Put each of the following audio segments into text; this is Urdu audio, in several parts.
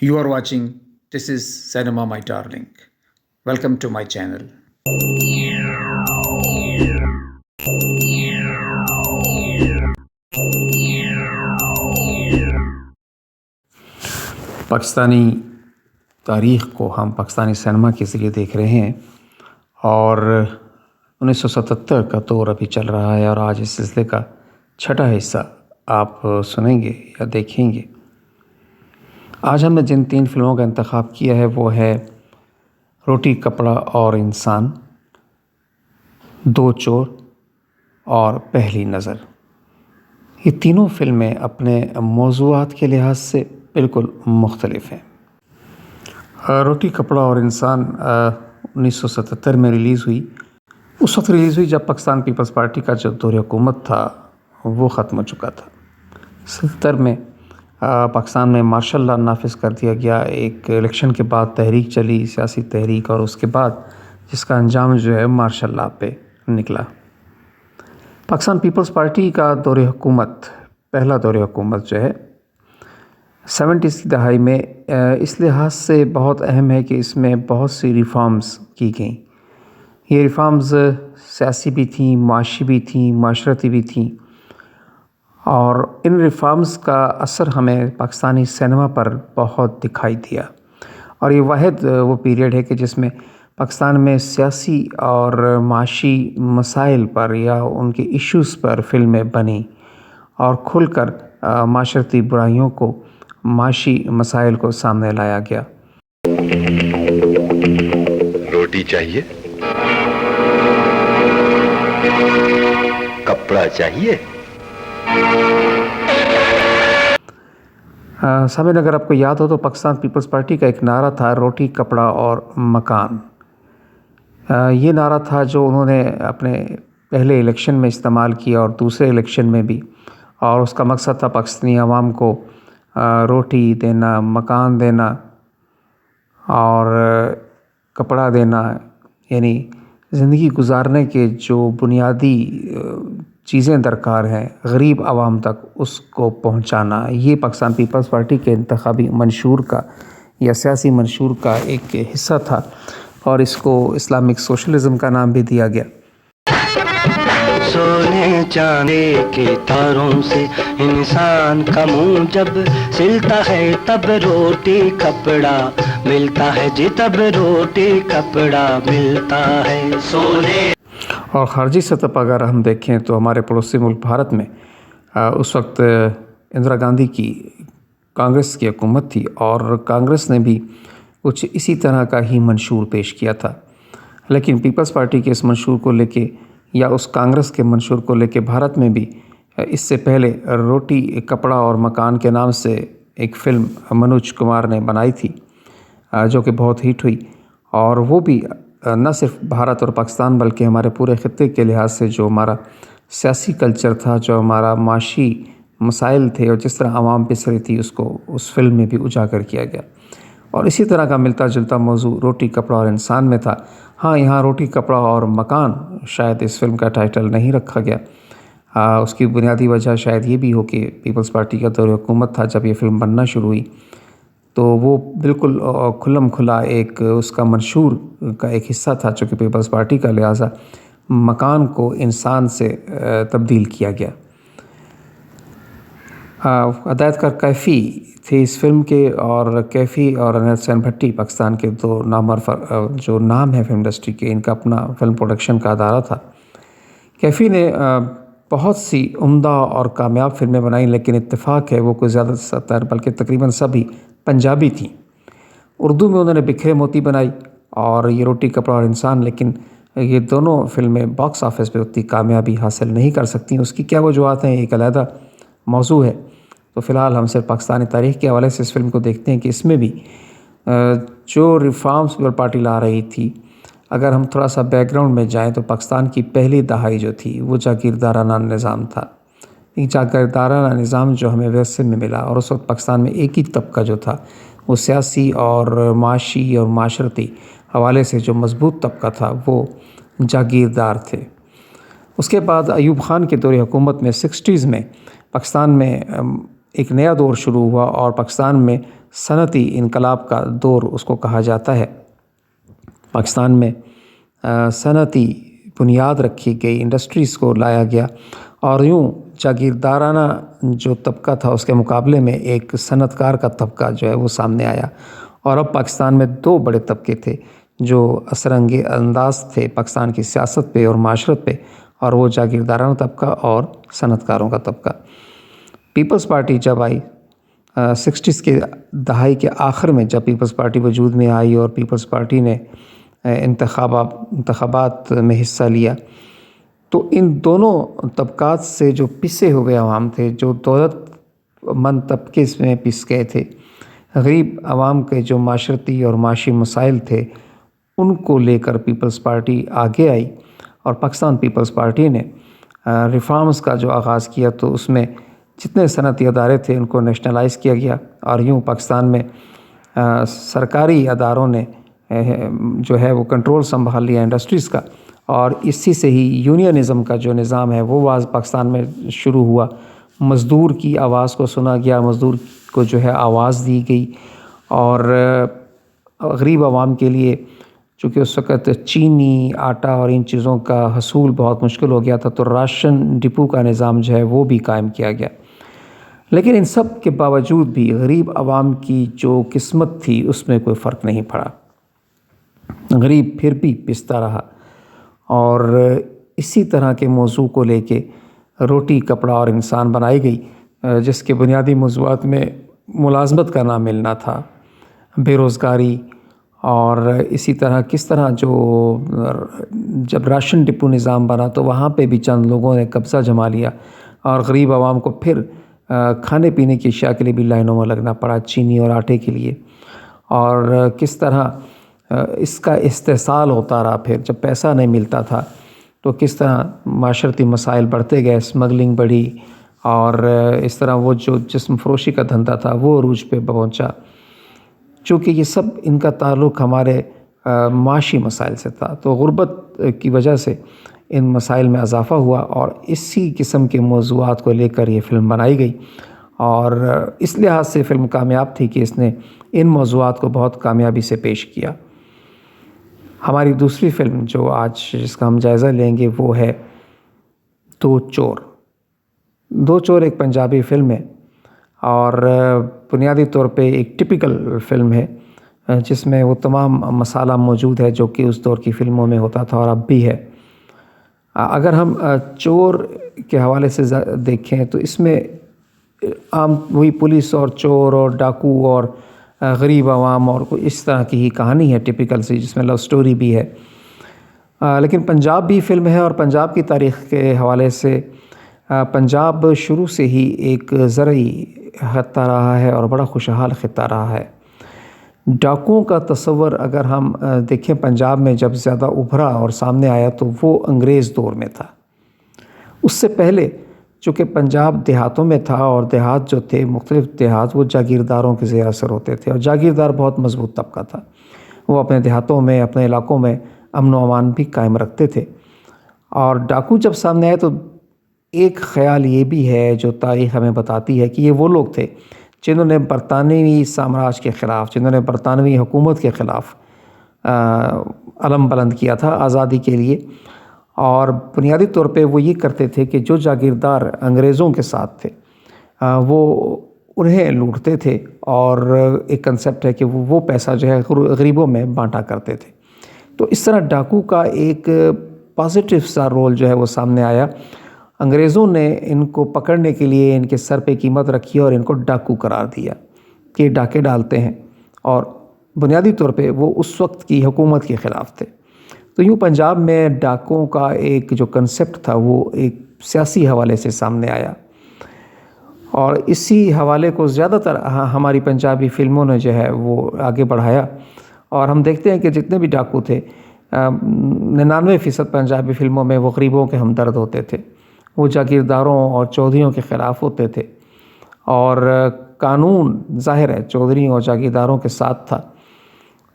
You are watching This is Cinema My Darling. Welcome to my channel. Pakistani تاریخ کو ہم پاکستانی سینما کے ذریعے دیکھ رہے ہیں اور 1977 کا دور ابھی چل رہا ہے اور آج اس سلسلے کا چھٹا حصہ آپ سنیں گے یا دیکھیں گے۔ آج ہم نے جن 3 فلموں کا انتخاب کیا ہے وہ ہے روٹی کپڑا اور انسان، دو چور اور پہلی نظر۔ یہ تینوں فلمیں اپنے موضوعات کے لحاظ سے بالکل مختلف ہیں۔ روٹی کپڑا اور انسان 1977 میں ریلیز ہوئی۔ اس وقت ریلیز ہوئی جب پاکستان پیپلز پارٹی کا جو دور حکومت تھا وہ ختم ہو چکا تھا۔ 77 میں پاکستان میں مارشل لا نافذ کر دیا گیا۔ ایک الیکشن کے بعد تحریک چلی، سیاسی تحریک، اور اس کے بعد جس کا انجام جو ہے مارشل لا پہ نکلا۔ پاکستان پیپلز پارٹی کا دور حکومت، پہلا دور حکومت جو ہے 70s کی دہائی میں اس لحاظ سے بہت اہم ہے کہ اس میں بہت سی ریفارمز کی گئیں۔ یہ ریفارمز سیاسی بھی تھیں، معاشی بھی تھیں، معاشرتی بھی تھیں، اور ان ریفارمز کا اثر ہمیں پاکستانی سینما پر بہت دکھائی دیا۔ اور یہ واحد وہ پیریڈ ہے کہ جس میں پاکستان میں سیاسی اور معاشی مسائل پر یا ان کے ایشوز پر فلمیں بنیں اور کھل کر معاشرتی برائیوں کو، معاشی مسائل کو سامنے لایا گیا۔ روٹی چاہیے؟ کپڑا چاہیے؟ سامعین، اگر آپ کو یاد ہو تو پاکستان پیپلز پارٹی کا ایک نعرہ تھا روٹی کپڑا اور مکان۔ یہ نعرہ تھا جو انہوں نے اپنے پہلے الیکشن میں استعمال کیا اور دوسرے الیکشن میں بھی، اور اس کا مقصد تھا پاکستانی عوام کو روٹی دینا، مکان دینا اور کپڑا دینا، یعنی زندگی گزارنے کے جو بنیادی چیزیں درکار ہیں غریب عوام تک اس کو پہنچانا۔ یہ پاکستان پیپلز پارٹی کے انتخابی منشور کا یا سیاسی منشور کا ایک حصہ تھا، اور اس کو اسلامک سوشلزم کا نام بھی دیا گیا۔ سونے چاندی کے تاروں سے انسان کا منہ جب سلتا ہے تب روٹی کپڑا ملتا ہے، جی تب روٹی کپڑا ملتا ہے۔ سونے اور خارجی سطح پر اگر ہم دیکھیں تو ہمارے پڑوسی ملک بھارت میں اس وقت اندرا گاندھی کی کانگریس کی حکومت تھی، اور کانگریس نے بھی کچھ اسی طرح کا ہی منشور پیش کیا تھا، لیکن پیپلز پارٹی کے اس منشور کو لے کے یا اس کانگریس کے منشور کو لے کے بھارت میں بھی اس سے پہلے روٹی کپڑا اور مکان کے نام سے ایک فلم منوج کمار نے بنائی تھی جو کہ بہت ہٹ ہوئی، اور وہ بھی نہ صرف بھارت اور پاکستان بلکہ ہمارے پورے خطے کے لحاظ سے جو ہمارا سیاسی کلچر تھا، جو ہمارا معاشی مسائل تھے اور جس طرح عوام پس رہی تھی، اس کو اس فلم میں بھی اجاگر کیا گیا۔ اور اسی طرح کا ملتا جلتا موضوع روٹی کپڑا اور انسان میں تھا۔ ہاں، یہاں روٹی کپڑا اور مکان شاید اس فلم کا ٹائٹل نہیں رکھا گیا۔ اس کی بنیادی وجہ شاید یہ بھی ہو کہ پیپلز پارٹی کا دور حکومت تھا جب یہ فلم بننا شروع ہوئی، تو وہ بالکل کھلم کھلا ایک اس کا منشور کا ایک حصہ تھا چونکہ پیپلز پارٹی کا، لہٰذا مکان کو انسان سے تبدیل کیا گیا۔ ہدایت کار کیفی تھے اس فلم کے، اور کیفی اور انل سین بھٹی پاکستان کے دو نامور جو نام ہے فلم انڈسٹری کے، ان کا اپنا فلم پروڈکشن کا ادارہ تھا۔ کیفی نے بہت سی عمدہ اور کامیاب فلمیں بنائیں، لیکن اتفاق ہے وہ کوئی زیادہ تر بلکہ تقریباً سبھی پنجابی تھیں۔ اردو میں انہوں نے بکھرے موتی بنائی اور یہ روٹی کپڑا اور انسان، لیکن یہ دونوں فلمیں باکس آفس پہ اتنی کامیابی حاصل نہیں کر سکتیں۔ اس کی کیا وجوہات ہیں، ایک علیحدہ موضوع ہے۔ تو فی الحال ہم صرف پاکستانی تاریخ کے حوالے سے اس فلم کو دیکھتے ہیں کہ اس میں بھی جو ریفارمز پیپل پارٹی لا رہی تھی، اگر ہم تھوڑا سا بیک گراؤنڈ میں جائیں تو پاکستان کی پہلی دہائی جو تھی وہ جاگیردارانہ نظام تھا۔ ایک جاگیردارانہ نظام جو ہمیں ویسے میں ملا، اور اس وقت پاکستان میں ایک ہی طبقہ جو تھا وہ سیاسی اور معاشی اور معاشرتی حوالے سے جو مضبوط طبقہ تھا وہ جاگیردار تھے۔ اس کے بعد ایوب خان کے دور حکومت میں 60s میں پاکستان میں ایک نیا دور شروع ہوا، اور پاکستان میں صنعتی انقلاب کا دور اس کو کہا جاتا ہے۔ پاکستان میں صنعتی بنیاد رکھی گئی، انڈسٹریز کو لایا گیا، اور یوں جاگیردارانہ جو طبقہ تھا اس کے مقابلے میں ایک صنعت کار کا طبقہ جو ہے وہ سامنے آیا۔ اور اب پاکستان میں دو بڑے طبقے تھے جو اثر انداز تھے پاکستان کی سیاست پہ اور معاشرت پہ، اور وہ جاگیردارانہ طبقہ اور صنعت کاروں کا طبقہ۔ پیپلز پارٹی جب آئی 60s کے دہائی کے آخر میں، جب پیپلز پارٹی وجود میں آئی اور پیپلز پارٹی نے انتخابات میں حصہ لیا، تو ان دونوں طبقات سے جو پسے ہوئے عوام تھے، جو دولت مند طبقے میں پس گئے تھے، غریب عوام کے جو معاشرتی اور معاشی مسائل تھے، ان کو لے کر پیپلز پارٹی آگے آئی، اور پاکستان پیپلز پارٹی نے ریفارمز کا جو آغاز کیا، تو اس میں جتنے صنعتی ادارے تھے ان کو نیشنلائز کیا گیا، اور یوں پاکستان میں سرکاری اداروں نے جو ہے وہ کنٹرول سنبھال لیا انڈسٹریز کا، اور اسی سے ہی یونینزم کا جو نظام ہے وہ پاکستان میں شروع ہوا۔ مزدور کی آواز کو سنا گیا، مزدور کو جو ہے آواز دی گئی، اور غریب عوام کے لیے چونکہ اس وقت چینی، آٹا اور ان چیزوں کا حصول بہت مشکل ہو گیا تھا، تو راشن ڈپو کا نظام جو ہے وہ بھی قائم کیا گیا۔ لیکن ان سب کے باوجود بھی غریب عوام کی جو قسمت تھی اس میں کوئی فرق نہیں پڑا، غریب پھر بھی پستا رہا۔ اور اسی طرح کے موضوع کو لے کے روٹی، کپڑا اور انسان بنائی گئی، جس کے بنیادی موضوعات میں ملازمت کا نہ ملنا تھا، بے روزگاری، اور اسی طرح کس طرح جب راشن ڈپو نظام بنا تو وہاں پہ بھی چند لوگوں نے قبضہ جما لیا، اور غریب عوام کو پھر کھانے پینے کی اشیاء کے لیے بھی لائنوں میں لگنا پڑا، چینی اور آٹے کے لیے، اور کس طرح اس کا استحصال ہوتا رہا۔ پھر جب پیسہ نہیں ملتا تھا تو کس طرح معاشرتی مسائل بڑھتے گئے، اسمگلنگ بڑھی، اور اس طرح وہ جو جسم فروشی کا دھندا تھا وہ عروج پہ پہنچا۔ چونکہ یہ سب ان کا تعلق ہمارے معاشی مسائل سے تھا، تو غربت کی وجہ سے ان مسائل میں اضافہ ہوا، اور اسی قسم کے موضوعات کو لے کر یہ فلم بنائی گئی، اور اس لحاظ سے فلم کامیاب تھی کہ اس نے ان موضوعات کو بہت کامیابی سے پیش کیا۔ ہماری دوسری فلم جو آج جس کا ہم جائزہ لیں گے وہ ہے دو چور۔ دو چور ایک پنجابی فلم ہے، اور بنیادی طور پہ ایک ٹپیکل فلم ہے جس میں وہ تمام مسالہ موجود ہے جو کہ اس دور کی فلموں میں ہوتا تھا اور اب بھی ہے۔ اگر ہم چور کے حوالے سے دیکھیں تو اس میں عام وہی پولیس اور چور اور ڈاکو اور غریب عوام اور کوئی اس طرح کی ہی کہانی ہے ٹپیکل سی، جس میں لو سٹوری بھی ہے۔ لیکن پنجاب بھی فلم ہے، اور پنجاب کی تاریخ کے حوالے سے پنجاب شروع سے ہی ایک زرعی خطہ رہا ہے اور بڑا خوشحال خطہ رہا ہے۔ ڈاکوؤں کا تصور اگر ہم دیکھیں پنجاب میں جب زیادہ ابھرا اور سامنے آیا تو وہ انگریز دور میں تھا۔ اس سے پہلے چونکہ پنجاب دیہاتوں میں تھا، اور دیہات جو تھے مختلف دیہات وہ جاگیرداروں کے زیر اثر ہوتے تھے، اور جاگیردار بہت مضبوط طبقہ تھا، وہ اپنے دیہاتوں میں اپنے علاقوں میں امن و امان بھی قائم رکھتے تھے۔ اور ڈاکو جب سامنے آئے تو ایک خیال یہ بھی ہے جو تاریخ ہمیں بتاتی ہے کہ یہ وہ لوگ تھے جنہوں نے برطانوی سامراج کے خلاف، جنہوں نے برطانوی حکومت کے خلاف علم بلند کیا تھا آزادی کے لیے، اور بنیادی طور پہ وہ یہ کرتے تھے کہ جو جاگیردار انگریزوں کے ساتھ تھے وہ انہیں لوٹتے تھے، اور ایک کنسیپٹ ہے کہ وہ پیسہ جو ہے غریبوں میں بانٹا کرتے تھے۔ تو اس طرح ڈاکو کا ایک پازیٹیو سا رول جو ہے وہ سامنے آیا۔ انگریزوں نے ان کو پکڑنے کے لیے ان کے سر پہ قیمت رکھی اور ان کو ڈاکو قرار دیا کہ ڈاکے ڈالتے ہیں، اور بنیادی طور پہ وہ اس وقت کی حکومت کے خلاف تھے۔ تو یوں پنجاب میں ڈاکوں کا ایک جو کنسیپٹ تھا وہ ایک سیاسی حوالے سے سامنے آیا، اور اسی حوالے کو زیادہ تر ہماری پنجابی فلموں نے جو ہے وہ آگے بڑھایا، اور ہم دیکھتے ہیں کہ جتنے بھی ڈاکو تھے 99% پنجابی فلموں میں وہ غریبوں کے ہمدرد ہوتے تھے، وہ جاگیرداروں اور چودھریوں کے خلاف ہوتے تھے، اور قانون ظاہر ہے چودھریوں اور جاگیرداروں کے ساتھ تھا،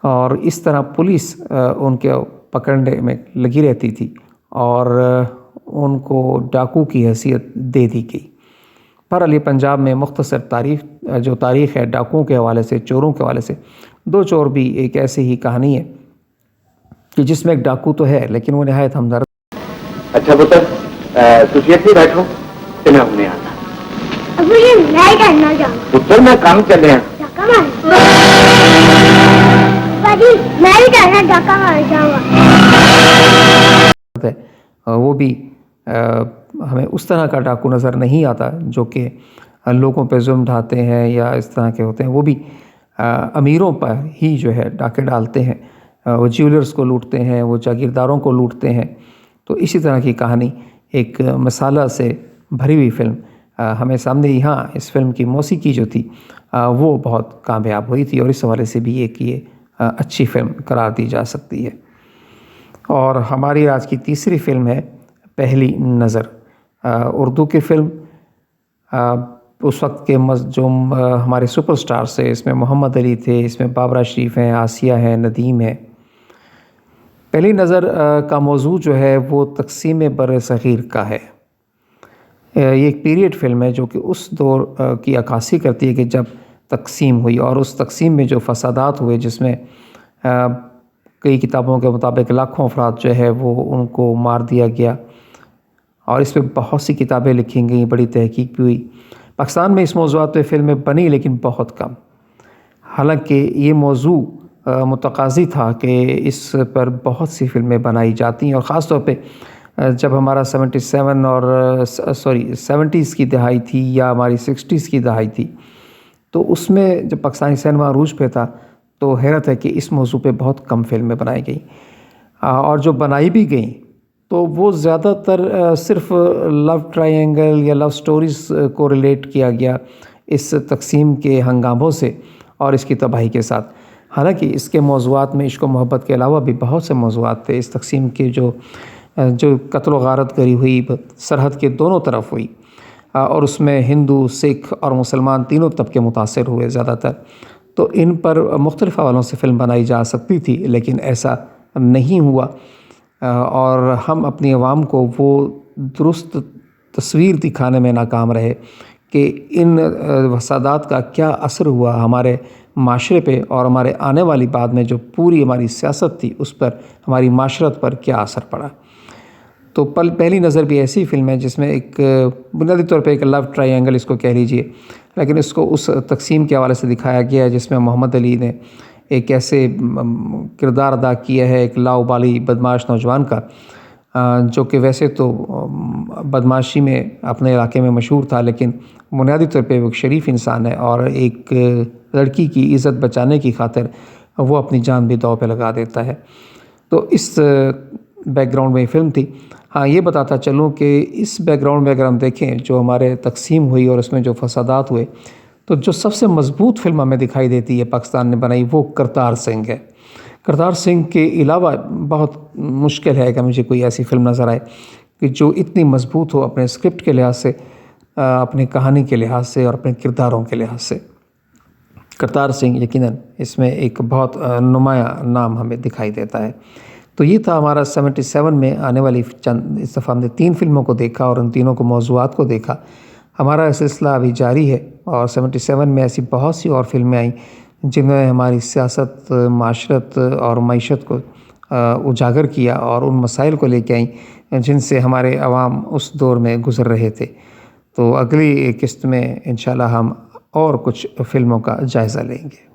اور اس طرح پولیس ان کے پکڑنے میں لگی رہتی تھی، اور ان کو ڈاکو کی حیثیت دے دی گئی۔ بہرحال یہ پنجاب میں مختصر تاریخ ہے ڈاکوؤں کے حوالے سے، چوروں کے حوالے سے. دو چور بھی ایک ایسی ہی کہانی ہے کہ جس میں ایک ڈاکو تو ہے لیکن وہ نہایت ہمدرد. اچھا پتر تھی اتنے بیٹھو کہ میں انہیں آتا ابو جی میں کرنا چاہوں پتر میں کام چلے ہیں ڈاکہ مار بڑی میں بھی کرنا ڈاکہ مار جاؤں گا. وہ بھی ہمیں اس طرح کا ڈاکو نظر نہیں آتا جو کہ لوگوں پہ ظلم ڈھاتے ہیں یا اس طرح کے ہوتے ہیں. وہ بھی امیروں پر ہی جو ہے ڈاکے ڈالتے ہیں. وہ جیولرز کو لوٹتے ہیں، وہ جاگیرداروں کو لوٹتے ہیں. تو اسی طرح کی کہانی ایک مسالہ سے بھری ہوئی فلم ہمیں سامنے یہاں اس فلم کی موسیقی جو تھی وہ بہت کامیاب ہوئی تھی اور اس حوالے سے بھی ایک یہ اچھی فلم قرار دی جا سکتی ہے. اور ہماری آج کی تیسری فلم ہے پہلی نظر. اردو کی فلم. اس وقت کے جو ہمارے سپر سٹارز تھے اس میں محمد علی تھے، اس میں بابرہ شریف ہیں، آسیہ ہیں، ندیم ہے. پہلی نظر کا موضوع جو ہے وہ تقسیم بر صغیر کا ہے. یہ ایک پیریڈ فلم ہے جو کہ اس دور کی عکاسی کرتی ہے کہ جب تقسیم ہوئی اور اس تقسیم میں جو فسادات ہوئے جس میں کئی کتابوں کے مطابق لاکھوں افراد جو ہے وہ ان کو مار دیا گیا اور اس پہ بہت سی کتابیں لکھی گئیں، بڑی تحقیق بھی ہوئی. پاکستان میں اس موضوعات پہ فلمیں بنی لیکن بہت کم. حالانکہ یہ موضوع متقاضی تھا کہ اس پر بہت سی فلمیں بنائی جاتی ہیں اور خاص طور پہ جب ہمارا 70s کی دہائی تھی یا ہماری 60s کی دہائی تھی تو اس میں جب پاکستانی سینما عروج پہ تھا تو حیرت ہے کہ اس موضوع پہ بہت کم فلمیں بنائی گئیں اور جو بنائی بھی گئیں تو وہ زیادہ تر صرف لو ٹرائنگل یا لو سٹوریز کو ریلیٹ کیا گیا اس تقسیم کے ہنگاموں سے اور اس کی تباہی کے ساتھ. حالانکہ اس کے موضوعات میں عشق و محبت کے علاوہ بھی بہت سے موضوعات تھے. اس تقسیم کے جو قتل و غارت گری ہوئی سرحد کے دونوں طرف ہوئی اور اس میں ہندو، سکھ اور مسلمان تینوں طبقے متاثر ہوئے زیادہ تر. تو ان پر مختلف حوالوں سے فلم بنائی جا سکتی تھی لیکن ایسا نہیں ہوا اور ہم اپنی عوام کو وہ درست تصویر دکھانے میں ناکام رہے کہ ان فسادات کا کیا اثر ہوا ہمارے معاشرے پہ اور ہمارے آنے والی بعد میں جو پوری ہماری سیاست تھی اس پر، ہماری معاشرت پر کیا اثر پڑا. تو پہلی نظر بھی ایسی فلم ہے جس میں ایک بنیادی طور پہ ایک لو ٹرائنگل اس کو کہہ لیجئے، لیکن اس کو اس تقسیم کے حوالے سے دکھایا گیا ہے جس میں محمد علی نے ایک ایسے کردار ادا کیا ہے ایک لاؤبالی بدماش نوجوان کا جو کہ ویسے تو بدماشی میں اپنے علاقے میں مشہور تھا لیکن بنیادی طور پہ وہ ایک شریف انسان ہے اور ایک لڑکی کی عزت بچانے کی خاطر وہ اپنی جان بھی داؤ پہ لگا دیتا ہے. تو اس بیک گراؤنڈ میں یہ فلم تھی. ہاں یہ بتاتا چلوں کہ اس بیک گراؤنڈ میں اگر ہم دیکھیں جو ہمارے تقسیم ہوئی اور اس میں جو فسادات ہوئے تو جو سب سے مضبوط فلم ہمیں دکھائی دیتی ہے پاکستان نے بنائی وہ کرتار سنگھ ہے. کرتار سنگھ کے علاوہ بہت مشکل ہے کہ مجھے کوئی ایسی فلم نظر آئے کہ جو اتنی مضبوط ہو اپنے اسکرپٹ کے لحاظ سے، اپنی کہانی کے لحاظ سے اور اپنے کرداروں کے لحاظ سے. کرتار سنگھ یقیناً اس میں ایک بہت نمایاں نام ہمیں دکھائی دیتا ہے. تو یہ تھا ہمارا 77 میں آنے والی چند. اس دفعہ ہم نے 3 فلموں کو دیکھا اور ان تینوں کو موضوعات کو دیکھا. ہمارا سلسلہ ابھی جاری ہے اور 77 میں ایسی بہت سی اور فلمیں آئیں جنہوں نے ہماری سیاست، معاشرت اور معیشت کو اجاگر کیا اور ان مسائل کو لے کے آئیں جن سے ہمارے عوام اس دور میں گزر رہے تھے. تو اگلی قسط میں انشاءاللہ ہم اور کچھ فلموں کا جائزہ لیں گے.